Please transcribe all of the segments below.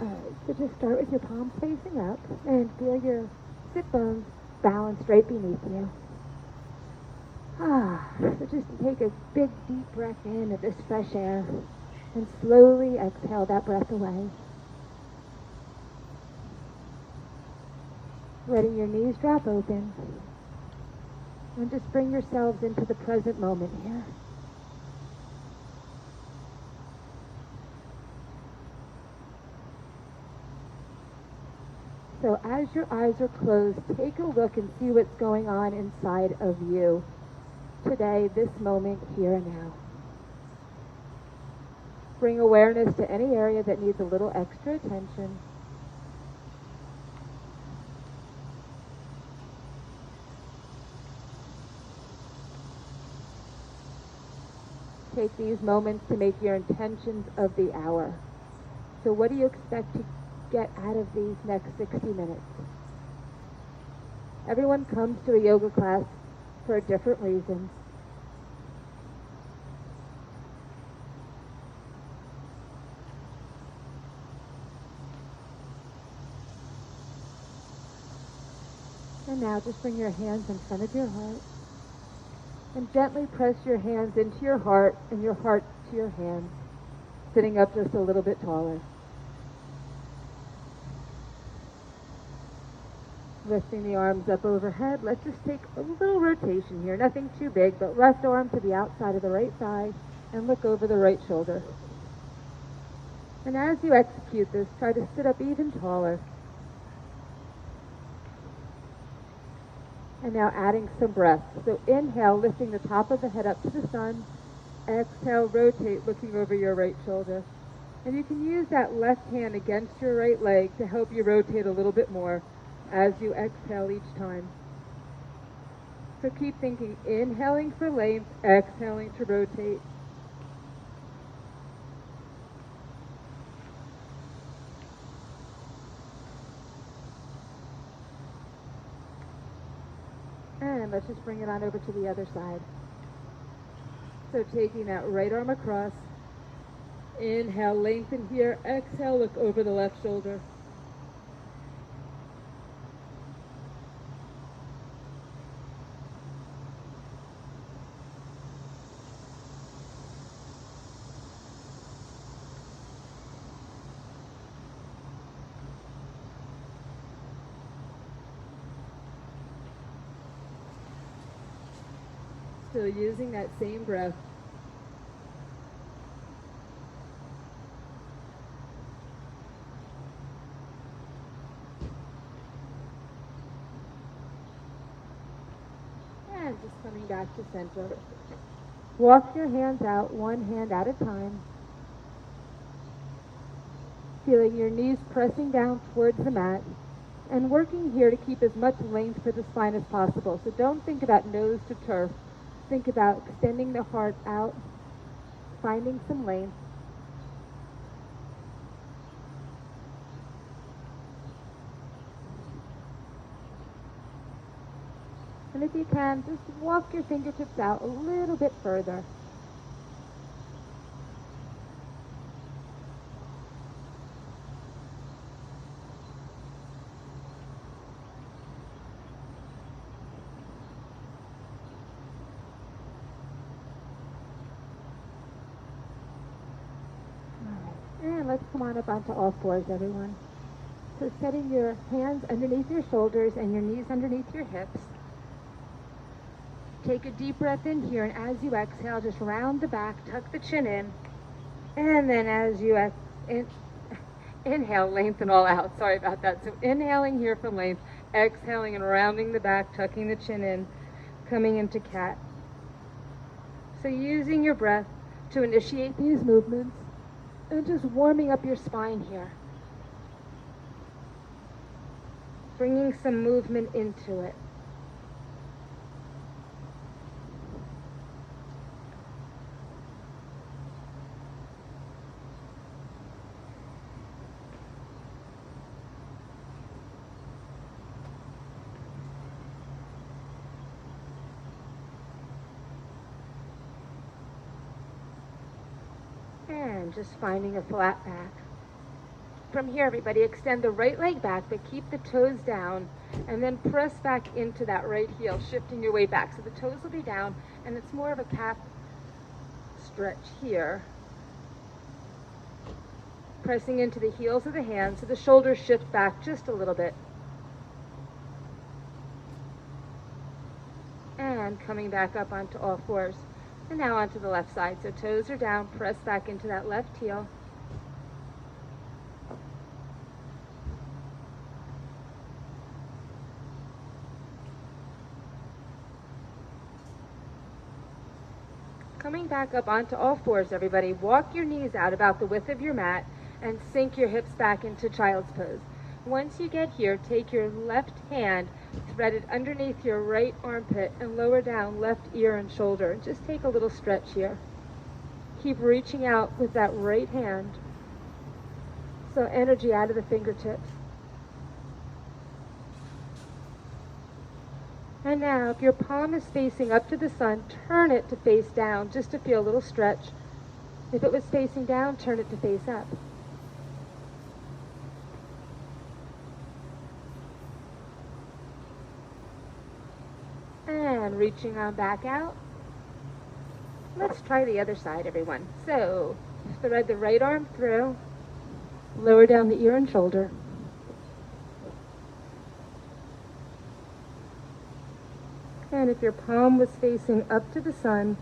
Alright, so just start with your palms facing up and feel your sit bones balanced right beneath you. So just take a big deep breath in of this fresh air and slowly exhale that breath away. Letting your knees drop open and just bring yourselves into the present moment here. So as your eyes are closed, take a look and see what's going on inside of you today, this moment, here and now. Bring awareness to any area that needs a little extra attention. Take these moments to make your intentions of the hour. So what do you expect to get out of these next 60 minutes? Everyone comes to a yoga class for a different reason. And now just bring your hands in front of your heart and gently press your hands into your heart and your heart to your hands, sitting up just a little bit taller. Lifting the arms up overhead, let's just take a little rotation here, nothing too big, but left arm to the outside of the right thigh and look over the right shoulder. And as you execute this, try to sit up even taller. And now adding some breath. So inhale, lifting the top of the head up to the sun. Exhale, rotate, looking over your right shoulder. And you can use that left hand against your right leg to help you rotate a little bit more as you exhale each time. So keep thinking, inhaling for length, exhaling to rotate. And let's just bring it on over to the other side. So taking that right arm across, inhale, lengthen here, exhale, look over the left shoulder. Still using that same breath. And just coming back to center. Walk your hands out, one hand at a time. Feeling your knees pressing down towards the mat. And working here to keep as much length for the spine as possible. So don't think about nose to turf. Think about extending the heart out, finding some length. And if you can, just walk your fingertips out a little bit further. And let's come on up onto all fours, everyone. So setting your hands underneath your shoulders and your knees underneath your hips. Take a deep breath in here, and as you exhale, just round the back, tuck the chin in, and then as you inhale, lengthen all out. Sorry about that. So inhaling here for length, exhaling and rounding the back, tucking the chin in, coming into cat. So using your breath to initiate these movements, and just warming up your spine here. Bringing some movement into it. And just finding a flat back. from here, everybody, extend the right leg back, but keep the toes down, and then press back into that right heel, shifting your weight back. So the toes will be down, and it's more of a calf stretch here. Pressing into the heels of the hands, so the shoulders shift back just a little bit. And coming back up onto all fours. And now onto the left side. So toes are down, press back into that left heel. Coming back up onto all fours, everybody. Walk your knees out about the width of your mat and sink your hips back into child's pose. Once you get here, take your left hand, thread it underneath your right armpit, and lower down left ear and shoulder. And just take a little stretch here. Keep reaching out with that right hand. So energy out of the fingertips. And now, if your palm is facing up to the sun, turn it to face down, just to feel a little stretch. If it was facing down, turn it to face up. And reaching on back out. Let's try the other side, everyone. So, thread the right arm through, lower down the ear and shoulder. And if your palm was facing up to the sun,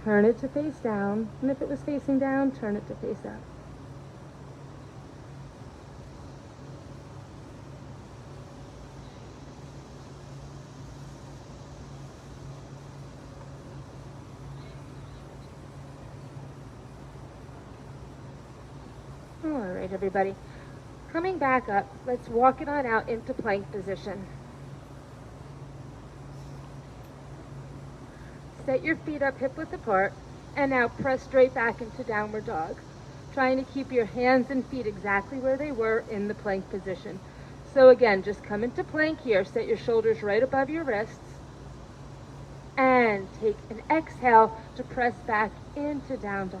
turn it to face down. And if it was facing down, turn it to face up. All right, everybody. Coming back up, let's walk it on out into plank position. Set your feet up hip width apart, and now press straight back into downward dog, trying to keep your hands and feet exactly where they were in the plank position. So again, just come into plank here, set your shoulders right above your wrists, and take an exhale to press back into down dog.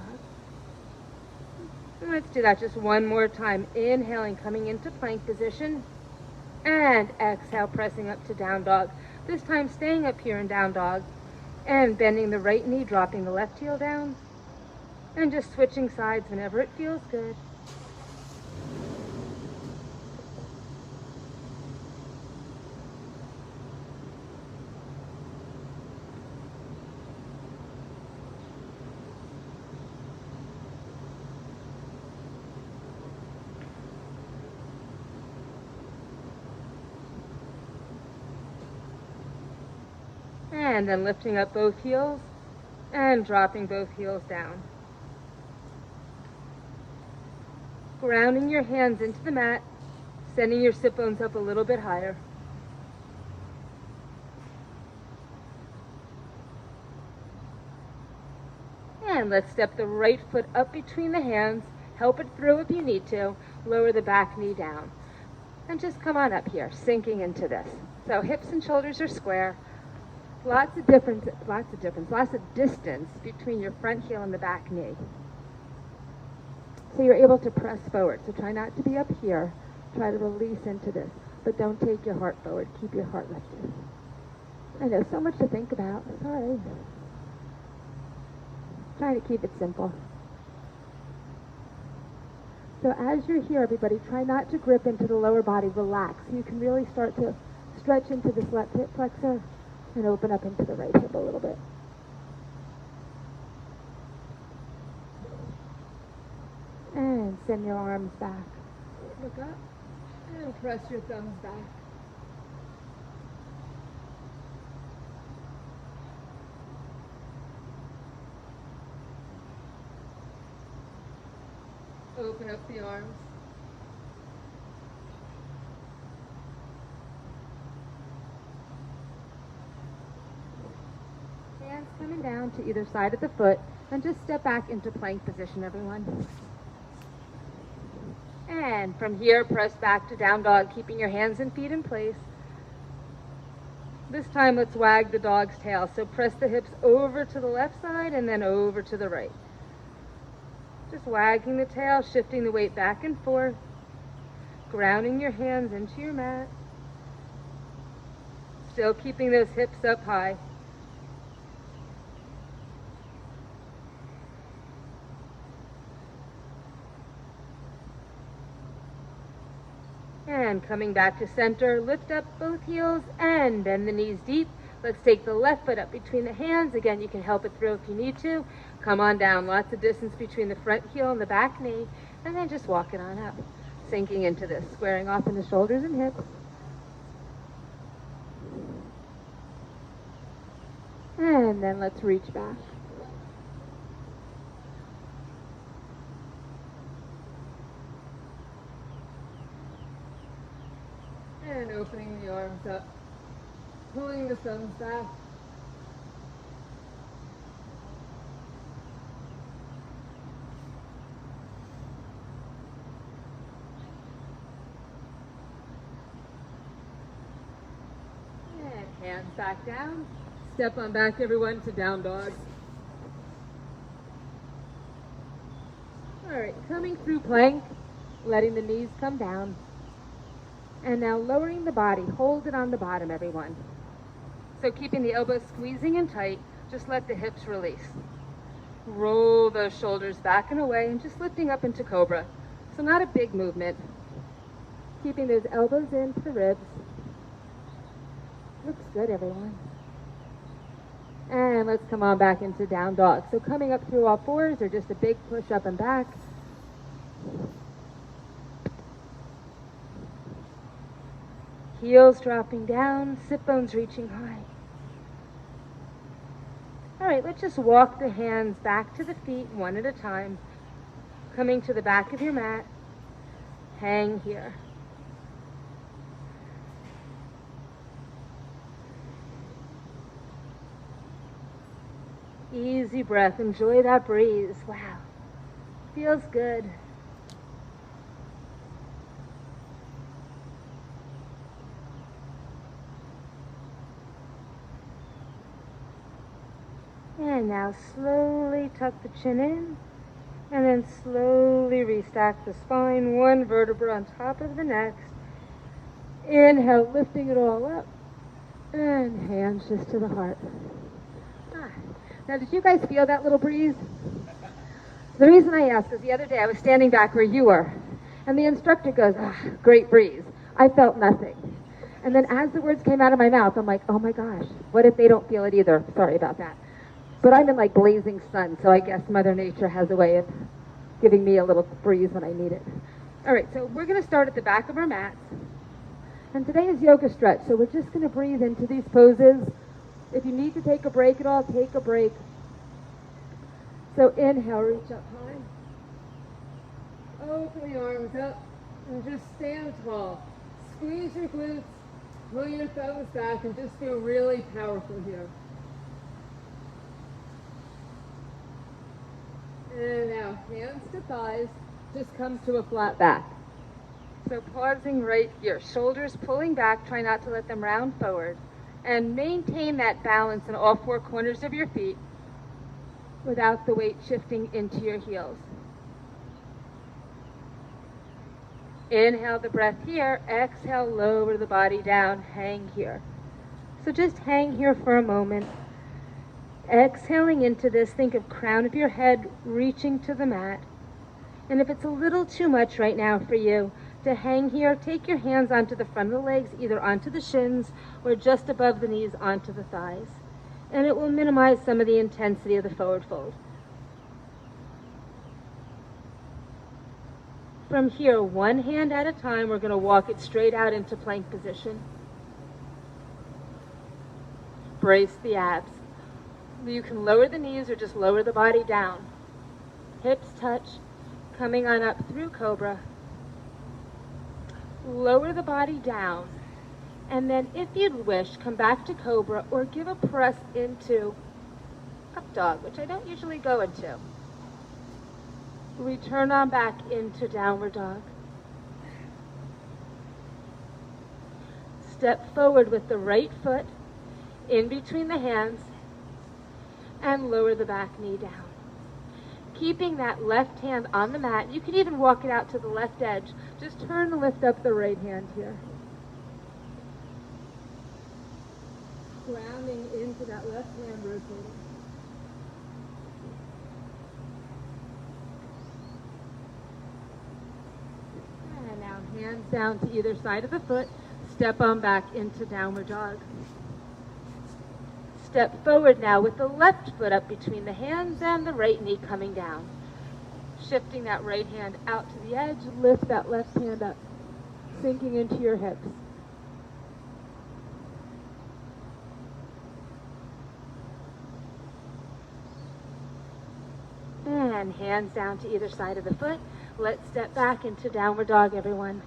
And let's do that just one more time. Inhaling, coming into plank position, and exhale, pressing up to down dog. This time staying up here in down dog, and bending the right knee, dropping the left heel down, and just switching sides whenever it feels good. And then lifting up both heels and dropping both heels down. Grounding your hands into the mat, sending your sit bones up a little bit higher. And let's step the right foot up between the hands, help it through if you need to, lower the back knee down. And just come on up here, sinking into this. So hips and shoulders are square. Lots of distance between your front heel and the back knee. So you're able to press forward. So try not to be up here. Try to release into this. But don't take your heart forward. Keep your heart lifted. I know, so much to think about. Sorry. Trying to keep it simple. So as you're here, everybody, try not to grip into the lower body. Relax. You can really start to stretch into this left hip flexor and open up into the right hip a little bit. And send your arms back. Look up and press your thumbs back. Open up the arms. Hands coming down to either side of the foot, and just step back into plank position, everyone. And from here, press back to down dog, keeping your hands and feet in place. This time, let's wag the dog's tail. So press the hips over to the left side and then over to the right. Just wagging the tail, shifting the weight back and forth, grounding your hands into your mat. Still keeping those hips up high. And coming back to center, lift up both heels and bend the knees deep. Let's take the left foot up between the hands. Again, you can help it through if you need to. Come on down, lots of distance between the front heel and the back knee, and then just walk it on up. Sinking into this, squaring off in the shoulders and hips. And then let's reach back. And opening the arms up, pulling the thumbs back. And hands back down. Step on back, everyone, to down dog. All right, coming through plank, letting the knees come down. And now lowering the body, hold it on the bottom, everyone. So keeping the elbows squeezing in tight, just let the hips release. Roll those shoulders back and away and just lifting up into Cobra. So not a big movement. Keeping those elbows in to the ribs. Looks good, everyone. And let's come on back into down dog. So coming up through all fours or just a big push up and back. Heels dropping down, sit bones reaching high. All right, let's just walk the hands back to the feet one at a time. Coming to the back of your mat. Hang here. Easy breath. Enjoy that breeze. Wow. Feels good. And now slowly tuck the chin in, and then slowly restack the spine, one vertebra on top of the next. Inhale, lifting it all up, and hands just to the heart. Now, did you guys feel that little breeze? The reason I asked is the other day I was standing back where you were, and the instructor goes, great breeze. I felt nothing. And then as the words came out of my mouth, I'm like, oh my gosh, what if they don't feel it either? Sorry about that. But I'm in like blazing sun, so I guess Mother Nature has a way of giving me a little breeze when I need it. All right, so we're going to start at the back of our mats. And today is yoga stretch, so we're just going to breathe into these poses. If you need to take a break at all, take a break. So inhale, reach up high. Open the arms up and just stand tall. Squeeze your glutes, pull your thumbs back, and just feel really powerful here. And now, hands to thighs, just comes to a flat back. So pausing right here, shoulders pulling back, try not to let them round forward. And maintain that balance in all four corners of your feet without the weight shifting into your heels. Inhale the breath here, exhale, lower the body down, hang here. So just hang here for a moment. Exhaling into this, think of crown of your head reaching to the mat. And if it's a little too much right now for you to hang here, take your hands onto the front of the legs, either onto the shins or just above the knees onto the thighs. And it will minimize some of the intensity of the forward fold. From here, one hand at a time, we're going to walk it straight out into plank position. Brace the abs. You can lower the knees or just lower the body down. Hips touch, coming on up through Cobra. Lower the body down. And then if you'd wish, come back to Cobra or give a press into up dog, which I don't usually go into. Return on back into downward dog. Step forward with the right foot in between the hands and lower the back knee down. Keeping that left hand on the mat. You can even walk it out to the left edge. Just turn and lift up the right hand here. Grounding into that left hand, rotating. And now hands down to either side of the foot. Step on back into downward dog. Step forward now with the left foot up between the hands and the right knee coming down. Shifting that right hand out to the edge, lift that left hand up, sinking into your hips. And hands down to either side of the foot. Let's step back into downward dog, everyone.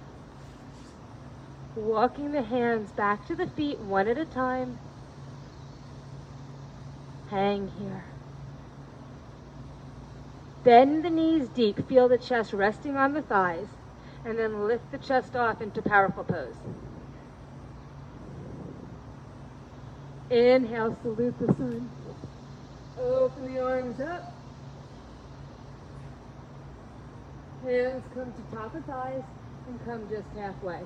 Walking the hands back to the feet one at a time. Hang here. Bend the knees deep. Feel the chest resting on the thighs. And then lift the chest off into powerful pose. Inhale, salute the sun. Open the arms up. Hands come to top of thighs and come just halfway.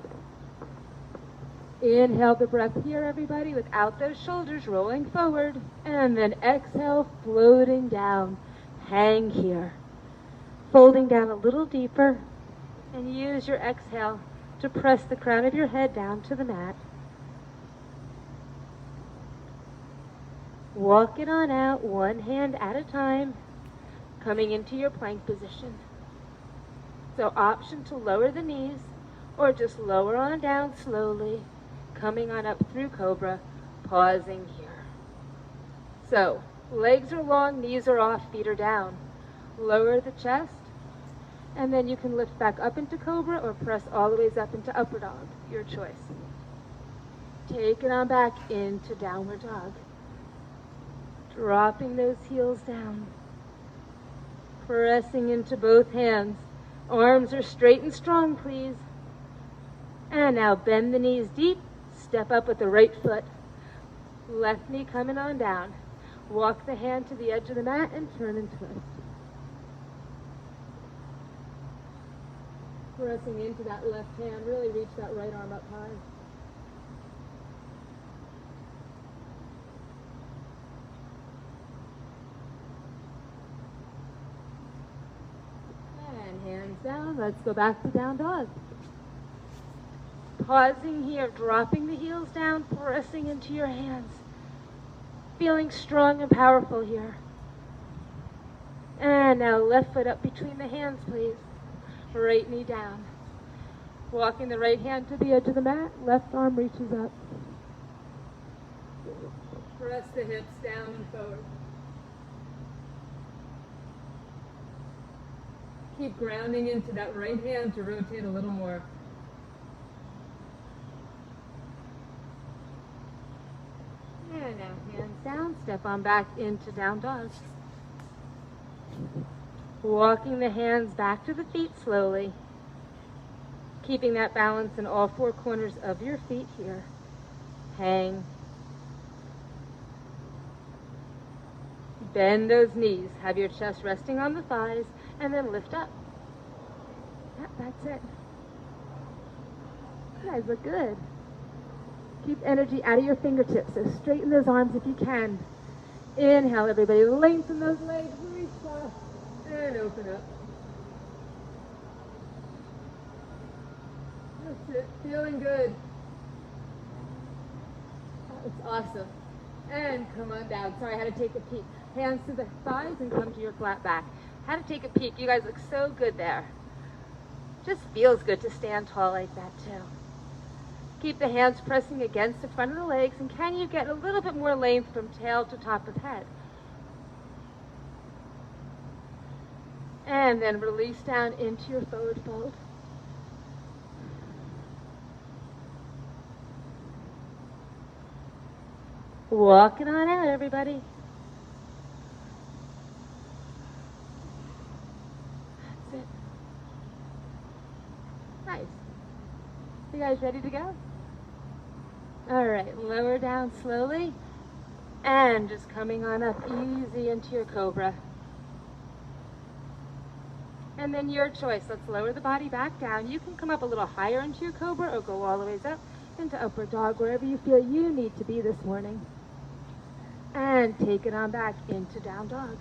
Inhale the breath here, everybody, without those shoulders rolling forward. And then exhale, floating down. Hang here. Folding down a little deeper. And use your exhale to press the crown of your head down to the mat. Walk it on out, one hand at a time, coming into your plank position. So option to lower the knees, or just lower on down slowly, coming on up through Cobra, pausing here. So, legs are long, knees are off, feet are down. Lower the chest, and then you can lift back up into Cobra or press all the ways up into upward dog, your choice. Take it on back into downward dog. Dropping those heels down. Pressing into both hands. Arms are straight and strong, please. And now bend the knees deep. Step up with the right foot. Left knee coming on down. Walk the hand to the edge of the mat and turn and twist. Pressing into that left hand. Really reach that right arm up high. Hands down. Let's go back to down dog. Pausing here, dropping the heels down, pressing into your hands. Feeling strong and powerful here. And now left foot up between the hands, please. Right knee down. Walking the right hand to the edge of the mat. Left arm reaches up. Press the hips down and forward. Keep grounding into that right hand to rotate a little more. And now hands down, step on back into down dog. Walking the hands back to the feet slowly. Keeping that balance in all four corners of your feet here. Hang. Bend those knees. Have your chest resting on the thighs. And then lift up. Yep, that's it. You guys look good. Keep energy out of your fingertips. So straighten those arms if you can. Inhale, everybody. Lengthen those legs. Reach up. And open up. That's it. Feeling good. That's awesome. And come on down. Sorry, I had to take a peek. Hands to the thighs and come to your flat back. How to take a peek. You guys look so good there. Just feels good to stand tall like that too. Keep the hands pressing against the front of the legs, and can you get a little bit more length from tail to top of head? And then release down into your forward fold. Walk it on out, everybody. Nice. You guys ready to go? All right, lower down slowly. And just coming on up easy into your Cobra. And then your choice. Let's lower the body back down. You can come up a little higher into your Cobra or go all the way up into upward dog, wherever you feel you need to be this morning. And take it on back into down dog.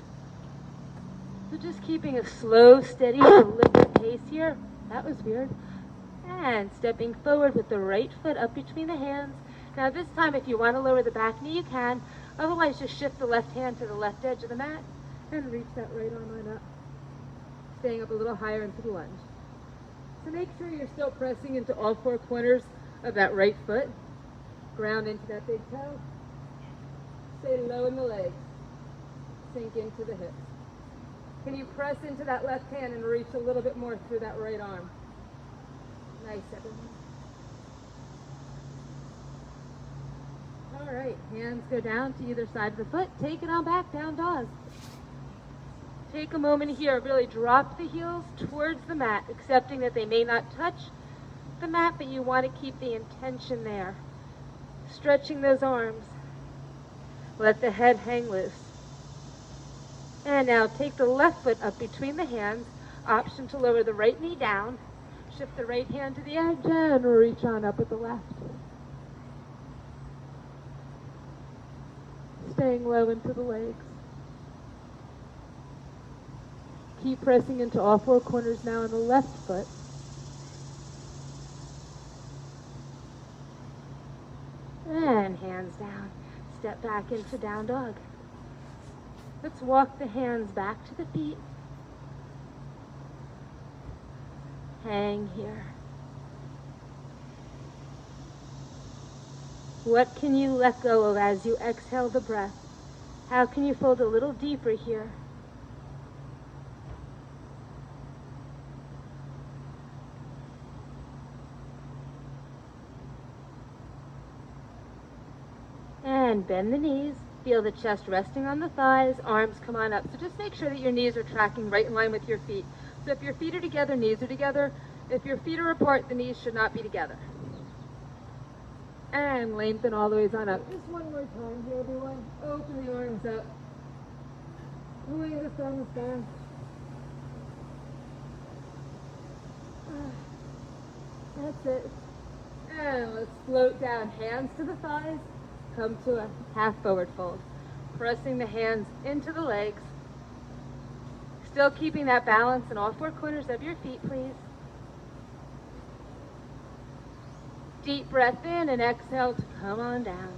So just keeping a slow, steady, deliberate pace here. That was weird. And stepping forward with the right foot up between the hands. Now this time, if you want to lower the back knee, you can. Otherwise, just shift the left hand to the left edge of the mat and reach that right arm on up. Staying up a little higher into the lunge. So make sure you're still pressing into all four corners of that right foot. Ground into that big toe. Stay low in the legs. Sink into the hips. Can you press into that left hand and reach a little bit more through that right arm? Nice, everyone. All right, hands go down to either side of the foot. Take it on back, down dog. Take a moment here, really drop the heels towards the mat, accepting that they may not touch the mat, but you want to keep the intention there. Stretching those arms. Let the head hang loose. And now take the left foot up between the hands. Option to lower the right knee down. Shift the right hand to the edge and reach on up with the left. Staying low into the legs. Keep pressing into all four corners now on the left foot. And hands down. Step back into down dog. Let's walk the hands back to the feet. Hang here. What can you let go of as you exhale the breath? How can you fold a little deeper here? And bend the knees. Feel the chest resting on the thighs, arms come on up. So just make sure that your knees are tracking right in line with your feet. So if your feet are together, knees are together. If your feet are apart, the knees should not be together. And lengthen all the way on up. Just one more time here, everyone. Open the arms up. Pulling the thumbs down. That's it. And let's float down. Hands to the thighs. Come to a half forward fold. Pressing the hands into the legs. Still keeping that balance in all four corners of your feet, please. Deep breath in and exhale to come on down.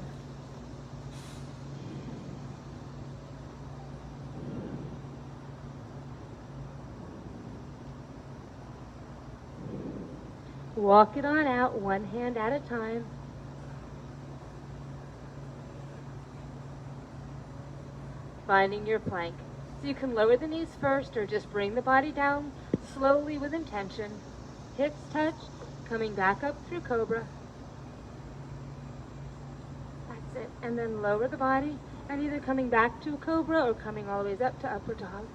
Walk it on out, one hand at a time. Finding your plank. So you can lower the knees first or just bring the body down slowly with intention. Hips touch, coming back up through Cobra. That's it. And then lower the body and either coming back to Cobra or coming all the way up to upward dog.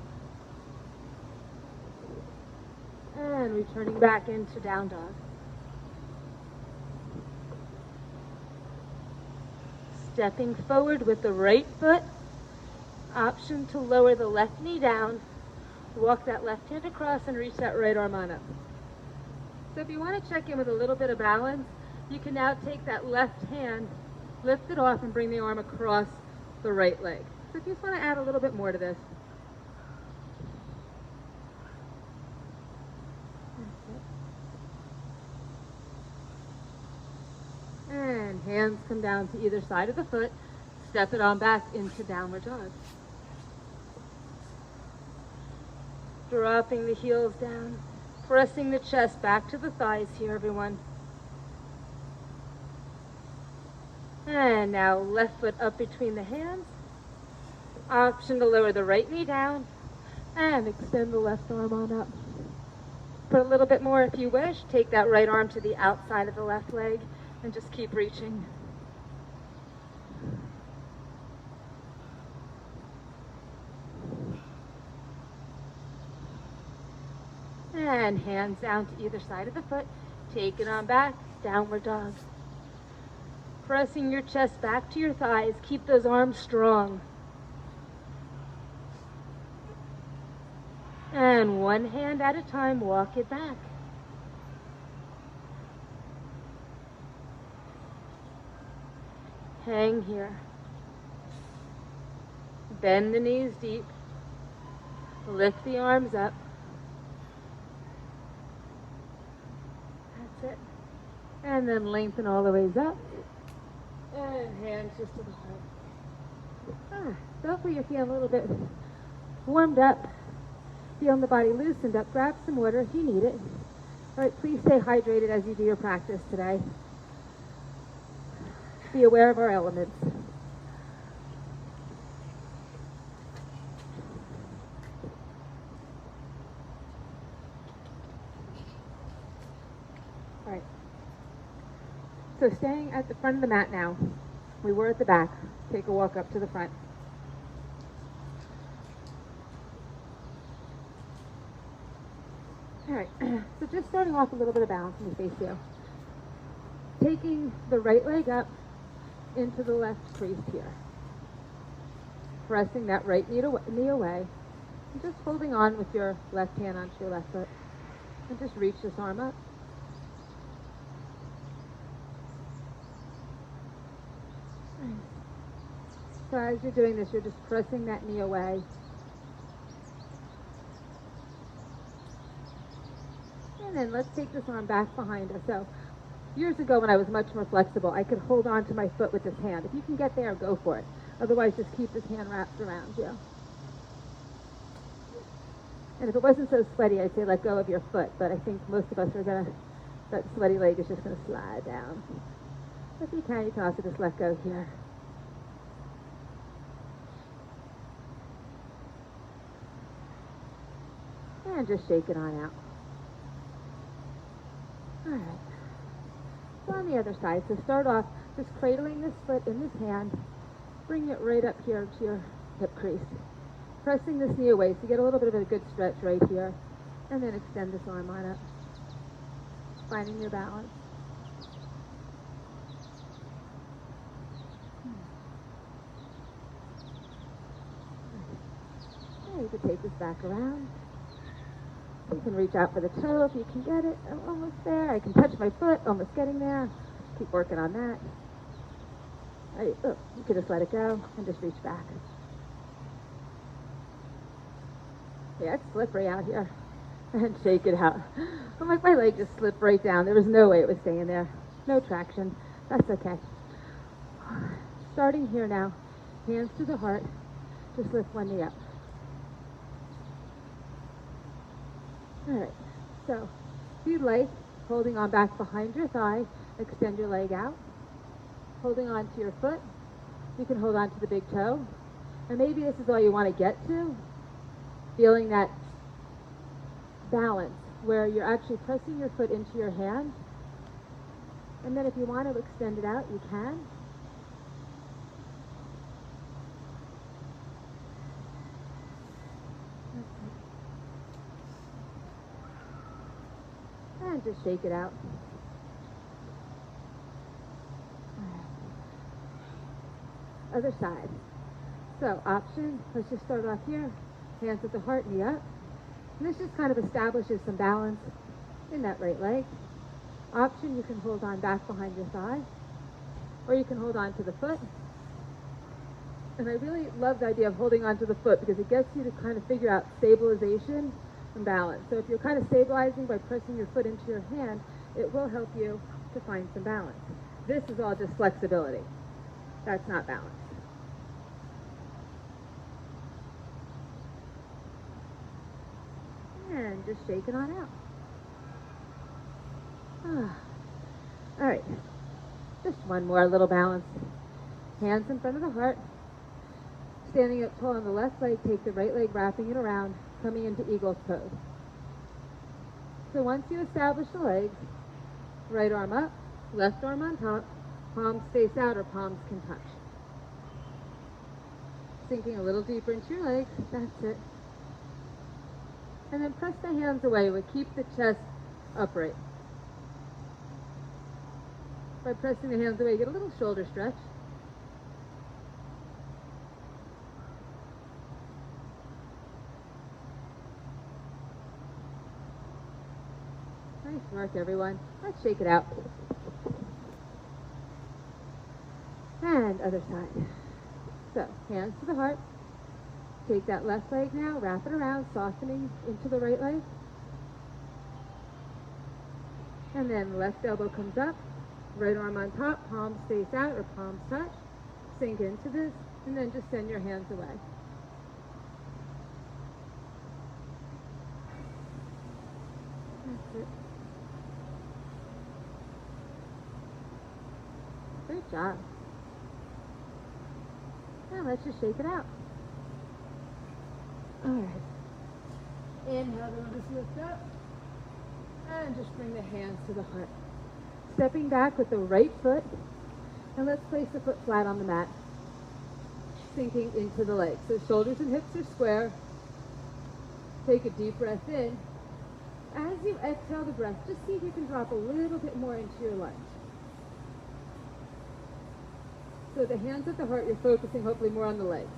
And returning back into down dog. Stepping forward with the right foot. Option to lower the left knee down, walk that left hand across and reach that right arm on up. So if you want to check in with a little bit of balance, you can now take that left hand, lift it off and bring the arm across the right leg. So if you just want to add a little bit more to this. And hands come down to either side of the foot. Step it on back into downward dog. Dropping the heels down, pressing the chest back to the thighs here, everyone. And now left foot up between the hands. Option to lower the right knee down and extend the left arm on up. Put a little bit more if you wish. Take that right arm to the outside of the left leg and just keep reaching. And hands down to either side of the foot. Take it on back, downward dog. Pressing your chest back to your thighs. Keep those arms strong. And one hand at a time, walk it back. Hang here. Bend the knees deep. Lift the arms up. That's it. And then lengthen all the ways up. And hands just to the heart. So hopefully you're feeling a little bit warmed up. Feeling the body loosened up. Grab some water if you need it. All right, please stay hydrated as you do your practice today. Be aware of our elements. All right. So staying at the front of the mat now. We were at the back. Take a walk up to the front. All right, so just starting off a little bit of balance in the face here. Taking the right leg up into the left crease here. Pressing that right knee away. And just holding on with your left hand onto your left foot. And just reach this arm up. So as you're doing this, you're just pressing that knee away. And then let's take this arm back behind us. So years ago when I was much more flexible, I could hold on to my foot with this hand. If you can get there, go for it. Otherwise, just keep this hand wrapped around you. And if it wasn't so sweaty, I'd say let go of your foot. But I think most of us are going to, that sweaty leg is just going to slide down. If you can also just let go here. And just shake it on out. All right. So on the other side, so start off just cradling this foot in this hand. Bring it right up here to your hip crease. Pressing this knee away so you get a little bit of a good stretch right here. And then extend this arm on up. Finding your balance. Okay, you can take this back around. You can reach out for the toe if you can get it. I'm almost there. I can touch my foot, almost getting there. Keep working on that. Right. Oh, you can just let it go and just reach back. Yeah, it's slippery out here. And shake it out. I'm like, my leg just slipped right down. There was no way it was staying there. No traction. That's okay. Starting here now. Hands to the heart. Just lift one knee up. All right, so if you'd like, holding on back behind your thigh, extend your leg out. Holding on to your foot, you can hold on to the big toe. And maybe this is all you want to get to, feeling that balance where you're actually pressing your foot into your hand. And then if you want to extend it out, you can. And just shake it out. Other side. So option, let's just start off here. Hands at the heart, knee up. And this just kind of establishes some balance in that right leg. Option, you can hold on back behind your thigh. Or you can hold on to the foot. And I really love the idea of holding on to the foot because it gets you to kind of figure out stabilization and balance. So if you're kind of stabilizing by pressing your foot into your hand, it will help you to find some balance. This is all just flexibility. That's not balance. And just shake it on out. All right, just one more little balance. Hands in front of the heart. Standing up tall on the left leg, take the right leg, wrapping it around, coming into eagle's pose. So once you establish the legs, right arm up, left arm on top, palms face out or palms can touch. Sinking a little deeper into your legs, that's it. And then press the hands away, but keep the chest upright. By pressing the hands away, get a little shoulder stretch. Nice work, everyone. Let's shake it out. And other side. So, hands to the heart. Take that left leg now, wrap it around, softening into the right leg. And then left elbow comes up, right arm on top, palms face out or palms touch. Sink into this, and then just send your hands away. That's it. Great job. Now let's just shake it out. All right. Inhale, everyone just lift up. And just bring the hands to the heart. Stepping back with the right foot. And let's place the foot flat on the mat. Sinking into the legs. So shoulders and hips are square. Take a deep breath in. As you exhale the breath, just see if you can drop a little bit more into your lunge. So the hands at the heart, you're focusing hopefully more on the legs.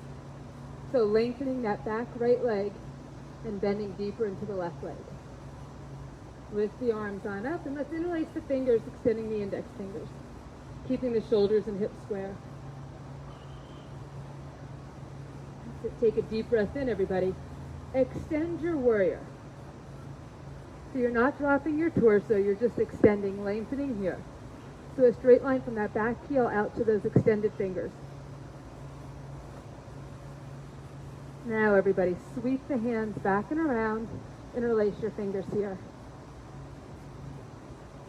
So lengthening that back right leg and bending deeper into the left leg. Lift the arms on up and let's interlace the fingers, extending the index fingers. Keeping the shoulders and hips square. That's it. Take a deep breath in, everybody. Extend your warrior. So you're not dropping your torso, you're just extending, lengthening here. So a straight line from that back heel out to those extended fingers. Now everybody, sweep the hands back and around, interlace your fingers here.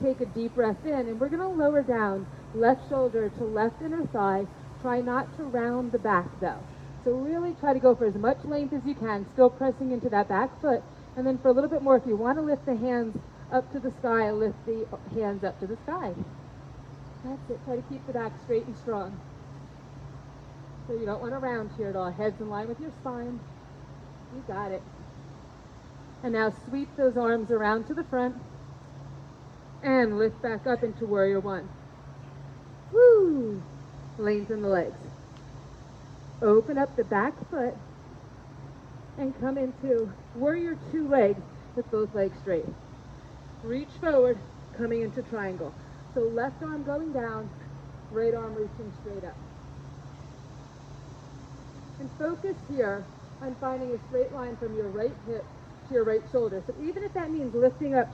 Take a deep breath in, and we're going to lower down left shoulder to left inner thigh. Try not to round the back though. So really try to go for as much length as you can, still pressing into that back foot. And then for a little bit more, if you want to lift the hands up to the sky, lift the hands up to the sky. That's it. Try to keep the back straight and strong. So you don't want to round here at all. Head's in line with your spine. You got it. And now sweep those arms around to the front. And lift back up into warrior one. Woo! Lengthen the legs. Open up the back foot. And come into warrior two leg with both legs straight. Reach forward, coming into triangle. So left arm going down, right arm reaching straight up. And focus here on finding a straight line from your right hip to your right shoulder. So even if that means lifting up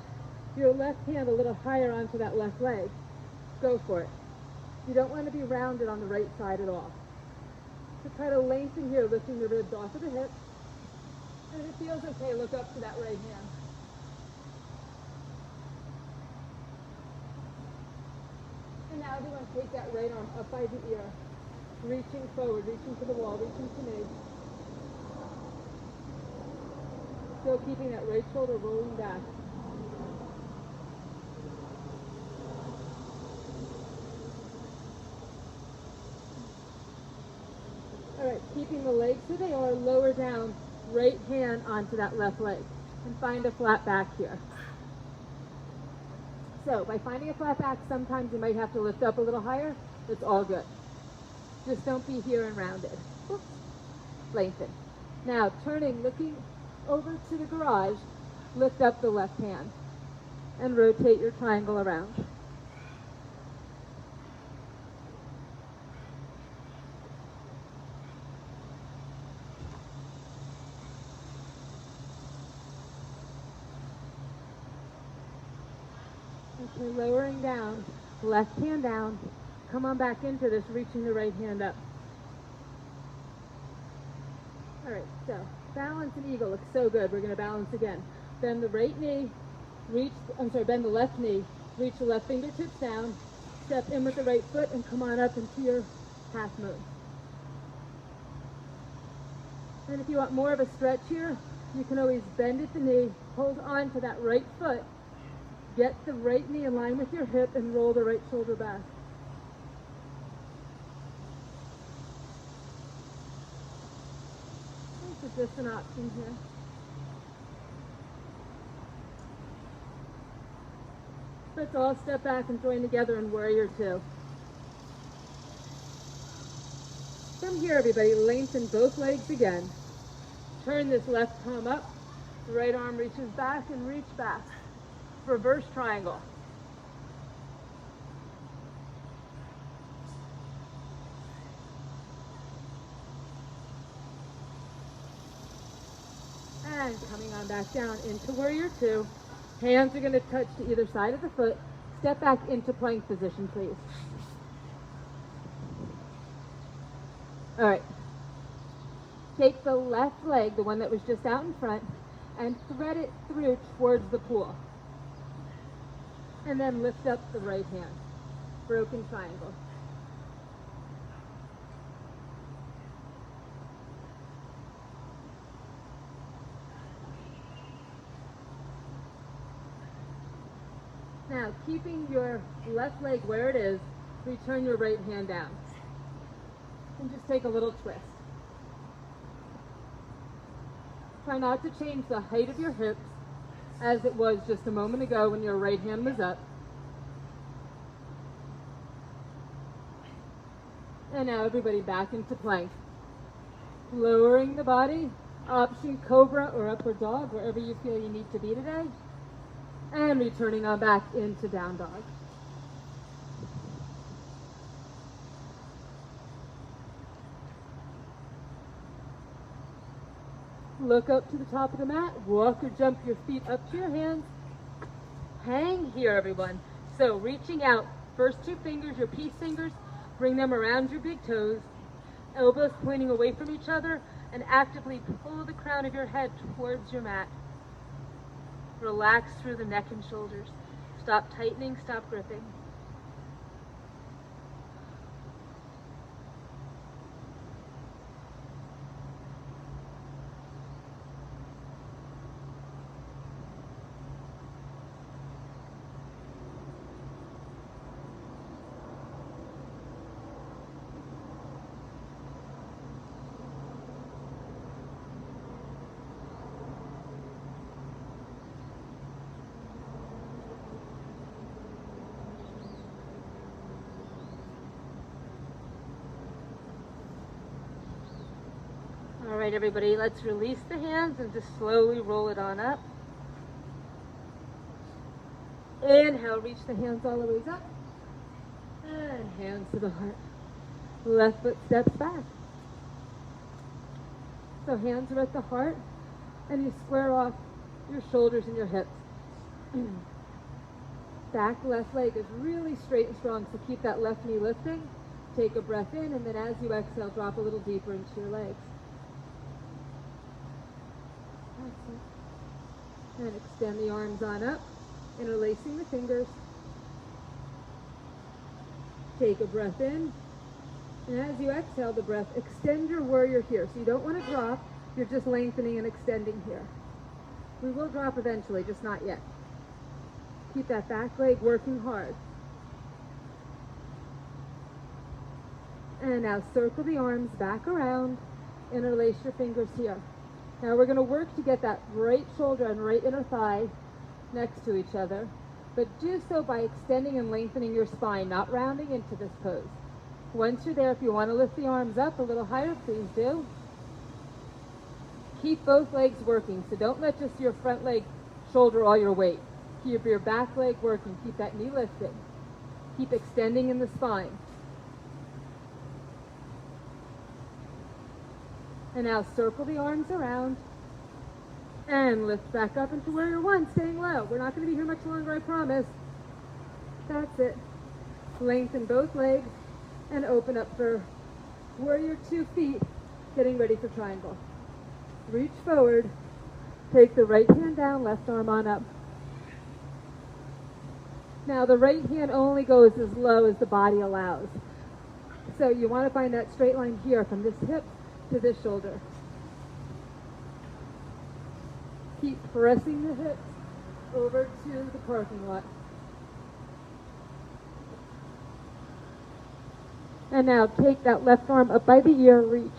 your left hand a little higher onto that left leg, go for it. You don't want to be rounded on the right side at all. So try to lengthen here, lifting the ribs off of the hip. And if it feels okay, look up to that right hand. And now everyone take that right arm up by the ear. Reaching forward, reaching to the wall, reaching to me. Still keeping that right shoulder rolling back. Alright, keeping the legs where they are, lower down, right hand onto that left leg. And find a flat back here. So, by finding a flat back, sometimes you might have to lift up a little higher. It's all good. Just don't be here and rounded. Oops. Lengthen. Now, turning, looking over to the garage, lift up the left hand and rotate your triangle around. Okay, lowering down, left hand down. Come on back into this, reaching the right hand up. All right, so balance and eagle looks so good. We're going to balance again. Bend the right knee, bend the left knee, reach the left fingertips down, step in with the right foot, and come on up into your half moon. And if you want more of a stretch here, you can always bend at the knee, hold on to that right foot, get the right knee in line with your hip, and roll the right shoulder back. This is just an option here. Let's all step back and join together in warrior two. From here, everybody, lengthen both legs again. Turn this left palm up. Right arm reaches back and reach back. reverse triangle. And coming on back down into warrior two. Hands are going to touch to either side of the foot. Step back into plank position, please. All right. Take the left leg, the one that was just out in front, and thread it through towards the pool. And then lift up the right hand. Broken triangle. Now, keeping your left leg where it is, return your right hand down. And just take a little twist. Try not to change the height of your hips as it was just a moment ago when your right hand was up. And now everybody back into plank. Lowering the body, option Cobra or upward dog, wherever you feel you need to be today. And returning on back into down dog. Look up to the top of the mat, walk or jump your feet up to your hands. Hang here, everyone. So reaching out, first two fingers, your peace fingers, bring them around your big toes, elbows pointing away from each other, and actively pull the crown of your head towards your mat. Relax through the neck and shoulders. Stop tightening, stop gripping. All right, everybody, let's release the hands and just slowly roll it on up. Inhale, reach the hands all the way up. And hands to the heart. Left foot steps back. So hands are at the heart, and you square off your shoulders and your hips. Back left leg is really straight and strong, so keep that left knee lifting. Take a breath in, and then as you exhale, drop a little deeper into your legs. And extend the arms on up, interlacing the fingers. Take a breath in, and as you exhale the breath, extend your warrior here. So you don't want to drop, you're just lengthening and extending here. We will drop eventually, just not yet. Keep that back leg working hard. And now circle the arms back around, interlace your fingers here. Now we're going to work to get that right shoulder and right inner thigh next to each other, but do so by extending and lengthening your spine, not rounding into this pose. Once you're there, if you want to lift the arms up a little higher, please do. Keep both legs working, so don't let just your front leg shoulder all your weight. Keep your back leg working, keep that knee lifted. Keep extending in the spine. And now circle the arms around and lift back up into warrior one, staying low. We're not going to be here much longer, I promise. That's it. Lengthen both legs and open up for warrior 2 feet, getting ready for triangle. Reach forward, take the right hand down, left arm on up. Now the right hand only goes as low as the body allows. So you want to find that straight line here from this hip to this shoulder. Keep pressing the hips over to the parking lot. And now take that left arm up by the ear, reach.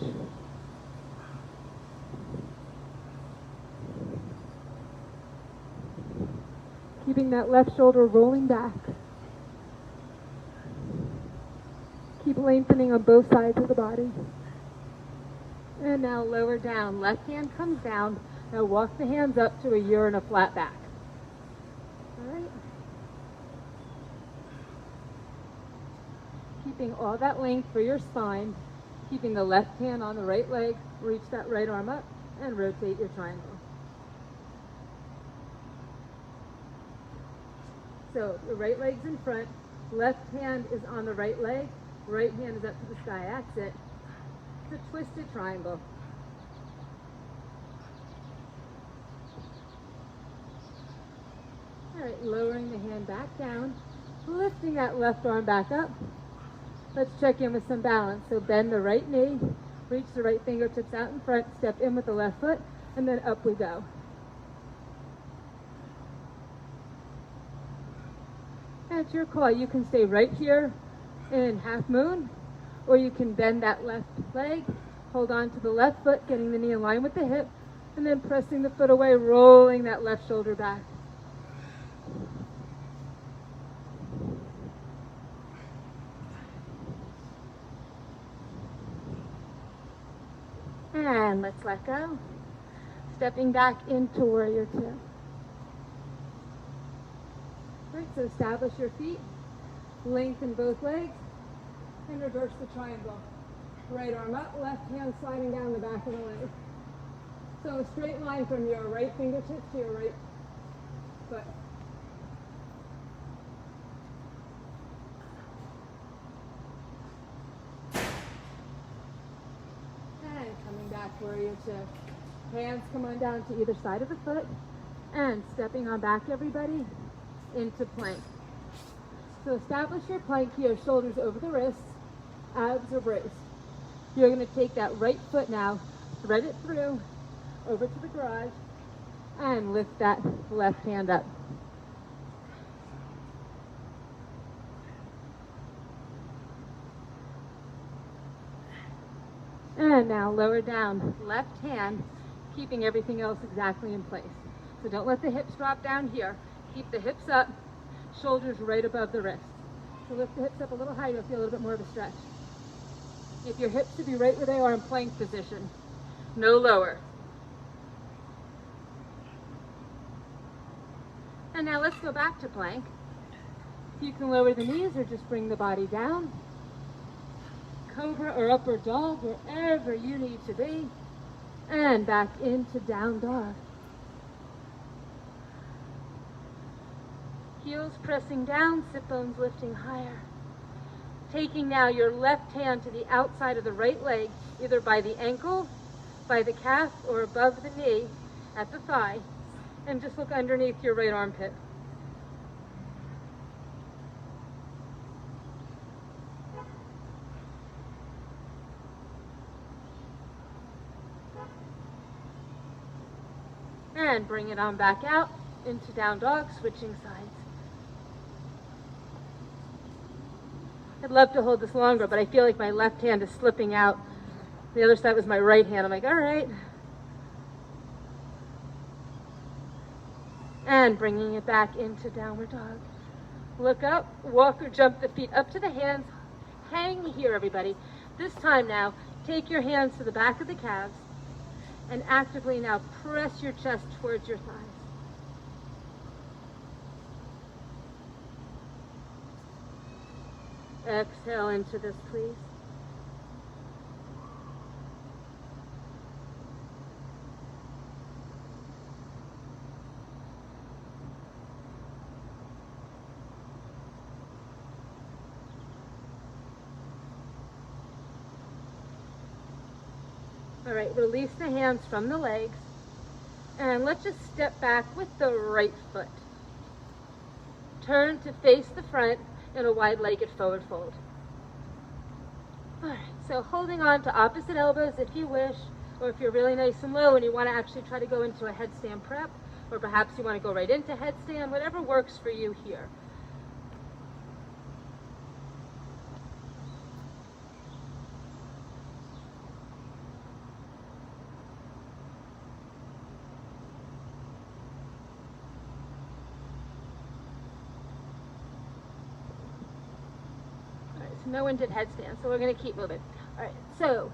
Keeping that left shoulder rolling back. Keep lengthening on both sides of the body. And now lower down. Left hand comes down. Now walk the hands up to a year and a flat back. All right. Keeping all that length for your spine, keeping the left hand on the right leg, reach that right arm up and rotate your triangle. So the right leg's in front, left hand is on the right leg, right hand is up to the sky. That's it. It's a twisted triangle. All right, lowering the hand back down, lifting that left arm back up. Let's check in with some balance. So bend the right knee, reach the right fingertips out in front, step in with the left foot, and then up we go. That's your call. You can stay right here in half moon, or you can bend that left leg, hold on to the left foot, getting the knee in line with the hip, and then pressing the foot away, rolling that left shoulder back. And let's let go. Stepping back into warrior two. Right, so establish your feet, lengthen both legs, and reverse the triangle. Right arm up, left hand sliding down the back of the leg. So a straight line from your right fingertips to your right foot. And coming back, warrior two. Hands come on down to either side of the foot, and stepping on back, everybody, into plank. So establish your plank here, shoulders over the wrists, abs are braced. You're going to take that right foot now, thread it through, over to the garage, and lift that left hand up. And now lower down, left hand, keeping everything else exactly in place. So don't let the hips drop down here. Keep the hips up, shoulders right above the wrist. So lift the hips up a little higher, you'll feel a little bit more of a stretch. If your hips should be right where they are in plank position, no lower. And now let's go back to plank. You can lower the knees or just bring the body down. Cobra or upward dog, wherever you need to be. And back into down dog. Heels pressing down, sit bones lifting higher. Taking now your left hand to the outside of the right leg, either by the ankle, by the calf, or above the knee at the thigh, and just look underneath your right armpit. And bring it on back out into down dog, switching sides. I'd love to hold this longer, but I feel like my left hand is slipping out. The other side was my right hand. I'm like, all right. And bringing it back into downward dog. Look up, walk or jump the feet up to the hands. Hang here, everybody. This time now, take your hands to the back of the calves and actively now press your chest towards your thighs. Exhale into this, please. All right, release the hands from the legs, and let's just step back with the right foot. Turn to face the front in a wide-legged forward fold. All right, so holding on to opposite elbows if you wish, or if you're really nice and low and you want to actually try to go into a headstand prep, or perhaps you want to go right into headstand, whatever works for you here. No one did headstand, so we're going to keep moving. All right, so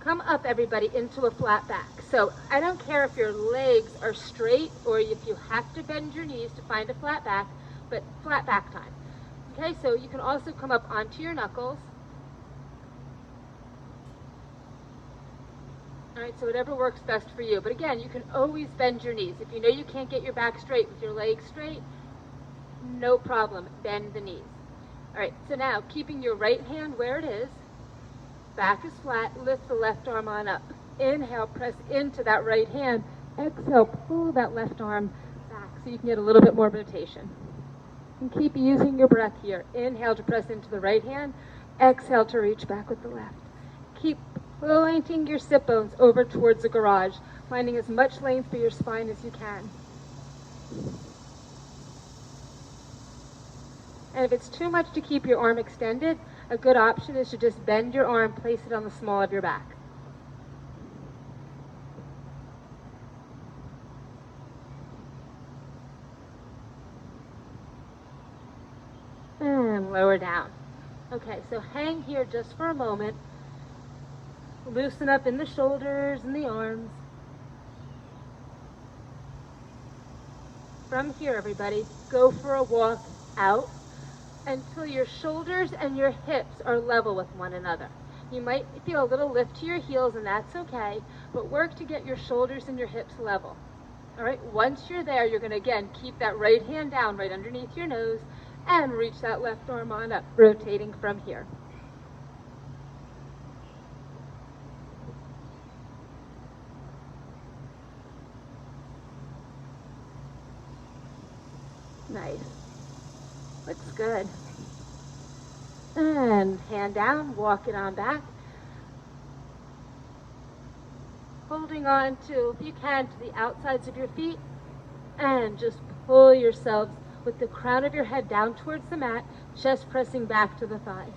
come up, everybody, into a flat back. So I don't care if your legs are straight or if you have to bend your knees to find a flat back, but flat back time. Okay, so you can also come up onto your knuckles. All right, so whatever works best for you. But again, you can always bend your knees. If you know you can't get your back straight with your legs straight, no problem, bend the knees. All right, so now keeping your right hand where it is, back is flat, lift the left arm on up. Inhale, press into that right hand. Exhale, pull that left arm back so you can get a little bit more rotation. And keep using your breath here. Inhale to press into the right hand. Exhale to reach back with the left. Keep pointing your sit bones over towards the garage, finding as much length for your spine as you can. And if it's too much to keep your arm extended, a good option is to just bend your arm, place it on the small of your back. And lower down. Okay, so hang here just for a moment. Loosen up in the shoulders and the arms. From here, everybody, go for a walk out until your shoulders and your hips are level with one another. You might feel a little lift to your heels, and that's okay, but work to get your shoulders and your hips level. All right, once you're there, you're going to, again, keep that right hand down right underneath your nose and reach that left arm on up, rotating from here. Nice. Looks good. And hand down, walk it on back. Holding on to, if you can, to the outsides of your feet, and just pull yourselves with the crown of your head down towards the mat, chest pressing back to the thighs.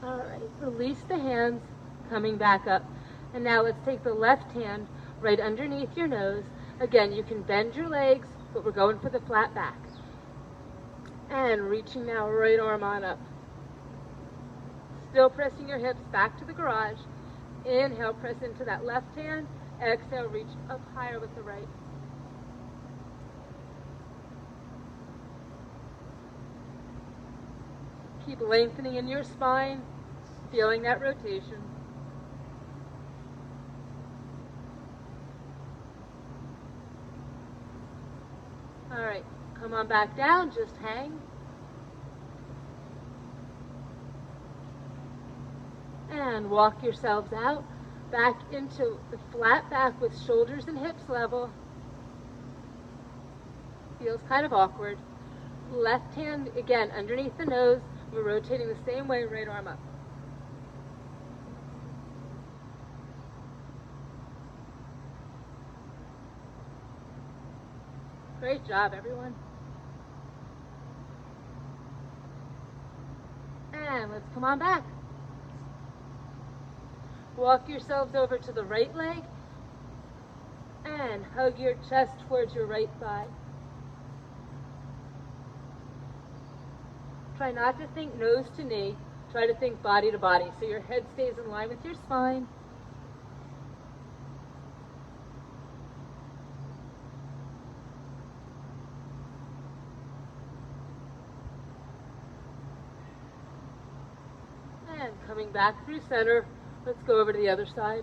All right, release the hands, coming back up. And now let's take the left hand right underneath your nose. Again, you can bend your legs, but we're going for the flat back. And reaching now, right arm on up. Still pressing your hips back to the garage. Inhale, press into that left hand. Exhale, reach up higher with the right. Keep lengthening in your spine, feeling that rotation. All right, come on back down, just hang. And walk yourselves out, back into the flat back with shoulders and hips level. Feels kind of awkward. Left hand, again, underneath the nose. We're rotating the same way, right arm up. Great job, everyone. And let's come on back. Walk yourselves over to the right leg and hug your chest towards your right thigh. Try not to think nose to knee. Try to think body to body, so your head stays in line with your spine. And coming back through center, let's go over to the other side.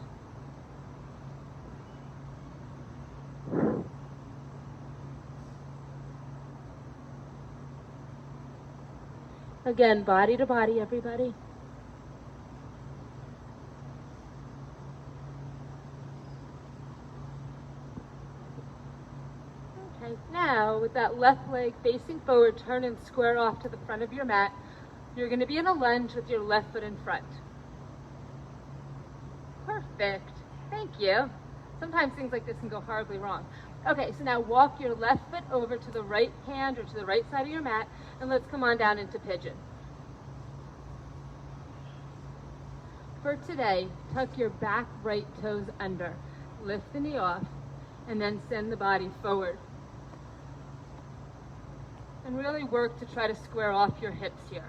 Again, body to body, everybody. Okay, now with that left leg facing forward, turn and square off to the front of your mat. You're going to be in a lunge with your left foot in front. Perfect. Thank you. Sometimes things like this can go horribly wrong. Okay, so now walk your left foot over to the right hand or to the right side of your mat, and let's come on down into pigeon. for today, tuck your back right toes under. Lift the knee off, and then send the body forward. And really work to try to square off your hips here.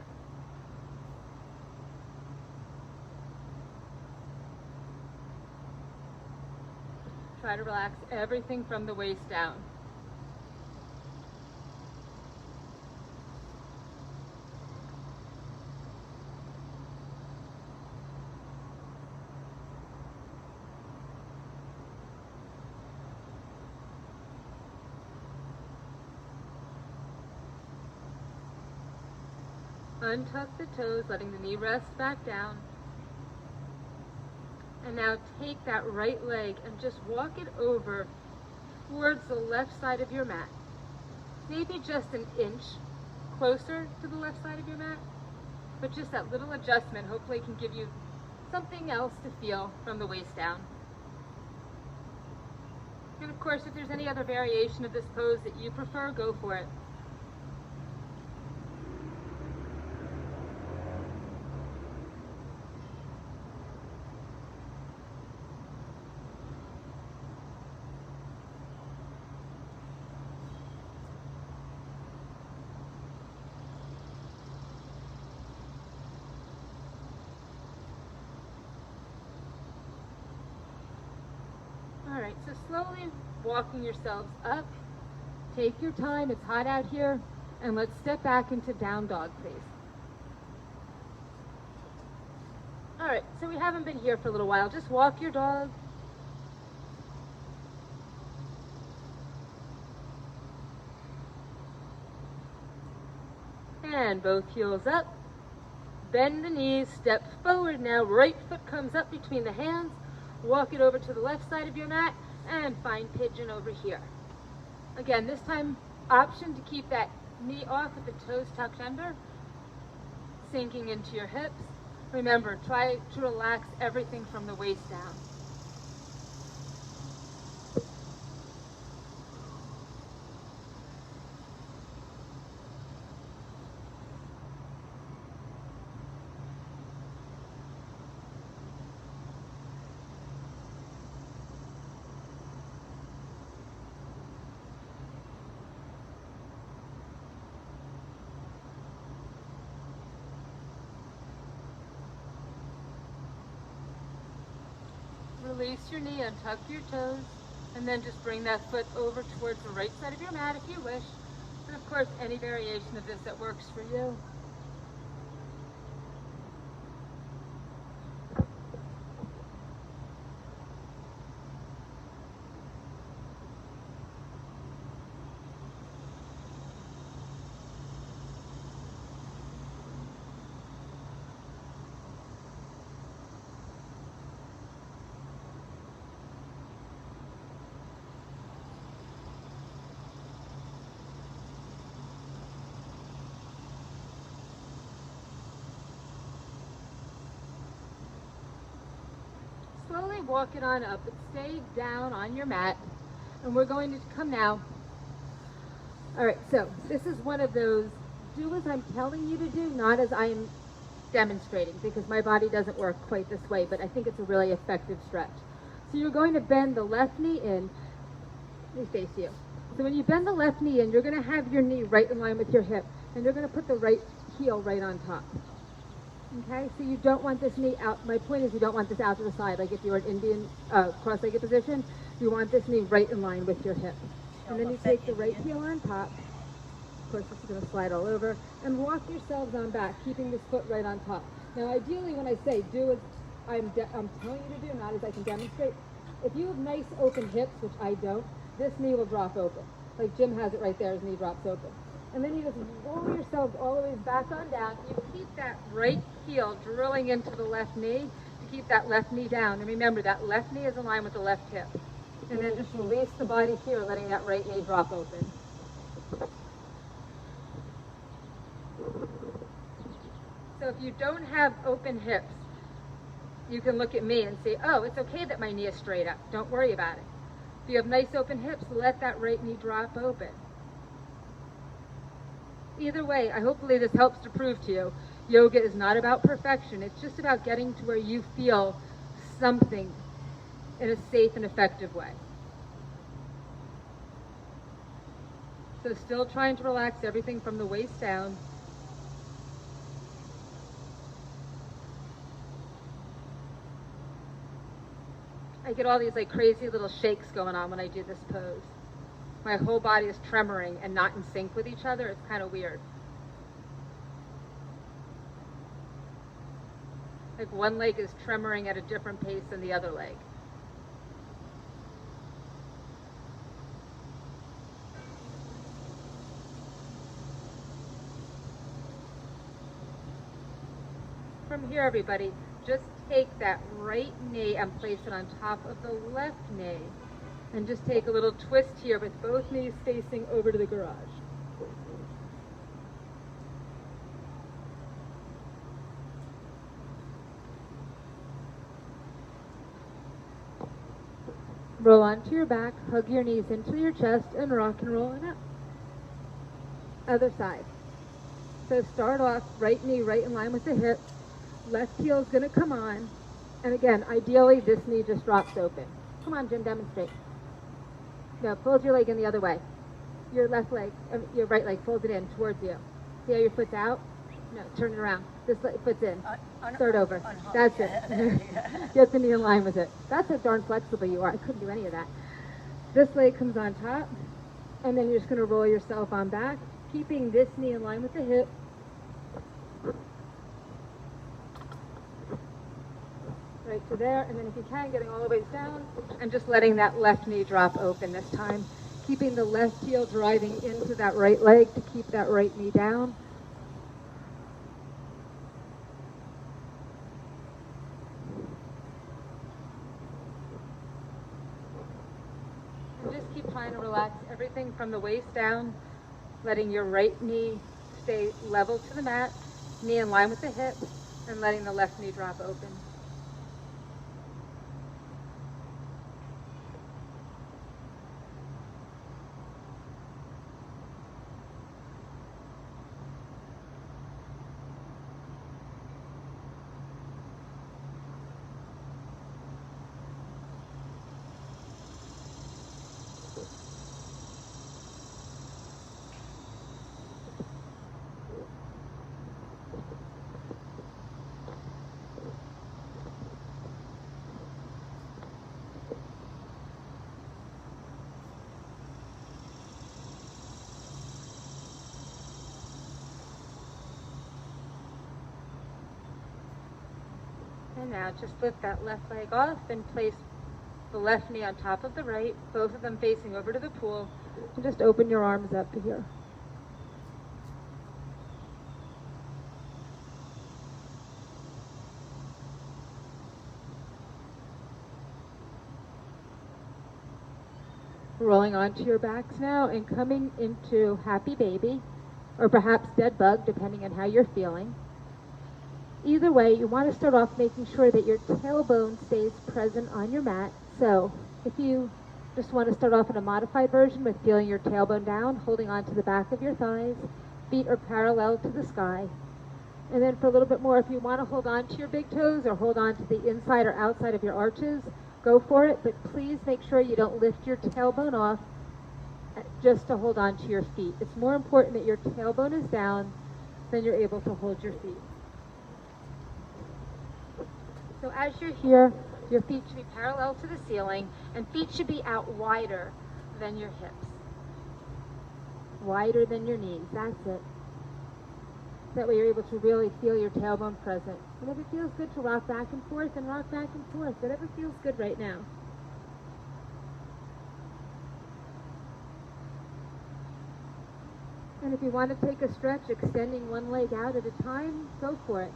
Try to relax everything from the waist down. Untuck the toes, letting the knee rest back down. And now take that right leg and just walk it over towards the left side of your mat. Maybe just an inch closer to the left side of your mat, but just that little adjustment hopefully can give you something else to feel from the waist down. And of course, if there's any other variation of this pose that you prefer, go for it. All right, so slowly walking yourselves up. Take your time, it's hot out here, and let's step back into down dog, please. All right, so we haven't been here for a little while. Just walk your dog. And both heels up. Bend the knees, step forward now. Right foot comes up between the hands. Walk it over to the left side of your mat and find pigeon over here. Again, this time, option to keep that knee off with the toes tucked under, sinking into your hips. Remember, try to relax everything from the waist down. Release your knee, untuck your toes, and then just bring that foot over towards the right side of your mat if you wish. And of course, any variation of this that works for you. Slowly walk it on up, but stay down on your mat. And we're going to come now. All right, so this is one of those, do as I'm telling you to do, not as I am demonstrating, because my body doesn't work quite this way, but I think it's a really effective stretch. So you're going to bend the left knee in. Let me face you. So when you bend the left knee in, you're going to have your knee right in line with your hip, and you're going to put the right heel right on top. Okay, so you don't want this knee out. My point is you don't want this out to the side. Like if you were in Indian cross-legged position, you want this knee right in line with your hip. And then you take the right heel on top. Of course, this is going to slide all over. And walk yourselves on back, keeping this foot right on top. Now, ideally, when I say do as I'm telling you to do, not as I can demonstrate, if you have nice open hips, which I don't, this knee will drop open. Like Jim has it right there, his knee drops open. And then you just roll yourselves all the way back on down. You keep that right heel drilling into the left knee to keep that left knee down. And remember, that left knee is in line with the left hip. And then just release the body here, letting that right knee drop open. So if you don't have open hips, you can look at me and say, oh, it's okay that my knee is straight up. Don't worry about it. If you have nice open hips, let that right knee drop open. Either way, hopefully this helps to prove to you, Yoga is not about perfection. It's just about getting to where you feel something in a safe and effective way. So still trying to relax everything from the waist down. I get all these like crazy little shakes going on when I do this pose. My whole body is tremoring and not in sync with each other. It's kind of weird. Like one leg is tremoring at a different pace than the other leg. From here, everybody, just take that right knee and place it on top of the left knee. And just take a little twist here with both knees facing over to the garage. Roll onto your back, hug your knees into your chest, and rock and roll it up. Other side. So start off, right knee right in line with the hip. Left heel is going to come on. And again, ideally, this knee just drops open. Come on, Jim, demonstrate. No, fold your leg in the other way. Your left leg, your right leg, fold it in towards you. See how your foot's out? No, turn it around. This foot's in. Start over. That's it. Get the knee in line with it. That's how darn flexible you are. I couldn't do any of that. This leg comes on top, and then you're just going to roll yourself on back, keeping this knee in line with the hip. Right to there, and then if you can, getting all the way down, and just letting that left knee drop open this time. Keeping the left heel driving into that right leg to keep that right knee down. And just keep trying to relax everything from the waist down, letting your right knee stay level to the mat, knee in line with the hip, and letting the left knee drop open. And now just lift that left leg off and place the left knee on top of the right, both of them facing over to the pool, and just open your arms up to here. Rolling onto your backs now and coming into happy baby, or perhaps dead bug, depending on how you're feeling. Either way, you want to start off making sure that your tailbone stays present on your mat. So if you just want to start off in a modified version with feeling your tailbone down, holding on to the back of your thighs, feet are parallel to the sky. And then for a little bit more, if you want to hold on to your big toes or hold on to the inside or outside of your arches, go for it. But please make sure you don't lift your tailbone off just to hold on to your feet. It's more important that your tailbone is down than you're able to hold your feet. So as you're here, your feet should be parallel to the ceiling, and feet should be out wider than your hips. Wider than your knees, that's it. That way you're able to really feel your tailbone present. And if it feels good to rock back and forth, then rock back and forth. Whatever feels good right now. And if you want to take a stretch, extending one leg out at a time, go for it.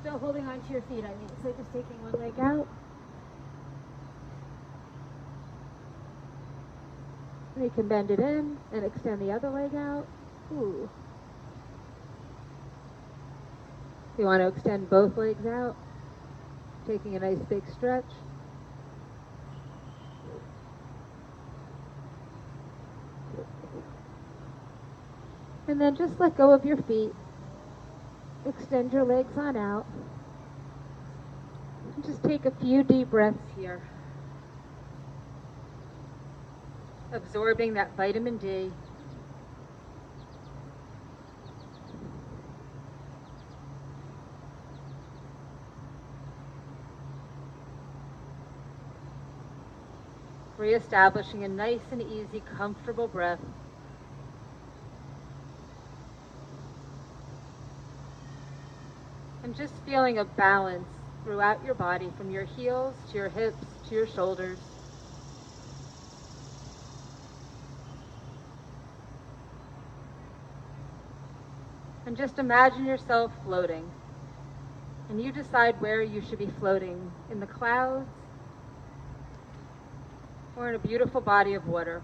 Still holding onto your feet, I mean. So just taking one leg out. And you can bend it in and extend the other leg out. Ooh. You want to extend both legs out, taking a nice big stretch. And then just let go of your feet Extend your legs on out. And just take a few deep breaths here. Absorbing that vitamin D. Reestablishing a nice and easy, comfortable breath. And just feeling a balance throughout your body, from your heels to your hips to your shoulders. And just imagine yourself floating. And you decide where you should be floating, in the clouds or in a beautiful body of water.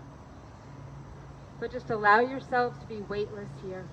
But just allow yourself to be weightless here.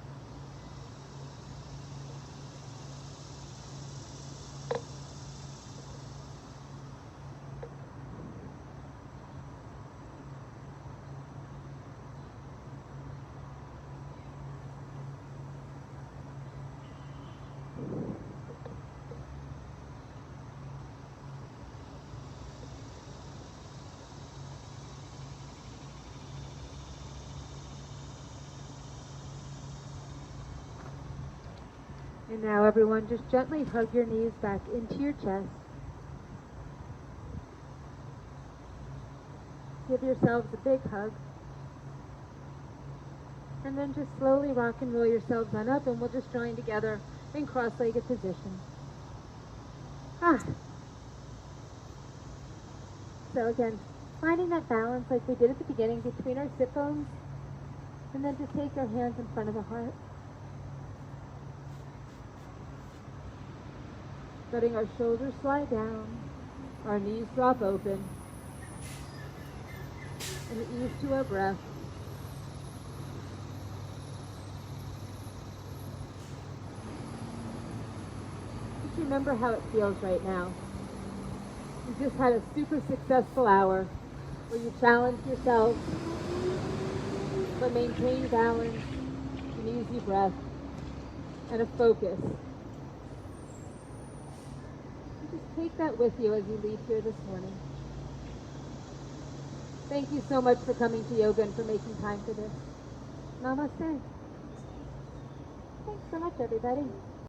And now everyone, just gently hug your knees back into your chest. Give yourselves a big hug. And then just slowly rock and roll yourselves on up, and we'll just join together in cross-legged position. So again, finding that balance like we did at the beginning between our sit bones, and then just take our hands in front of the heart. Letting our shoulders slide down, our knees drop open, and ease to our breath. Just remember how it feels right now. You just had a super successful hour where you challenged yourself, but maintained balance, an easy breath, and a focus. Take that with you as you leave here this morning. Thank you so much for coming to yoga and for making time for this. Namaste. Thanks so much, everybody.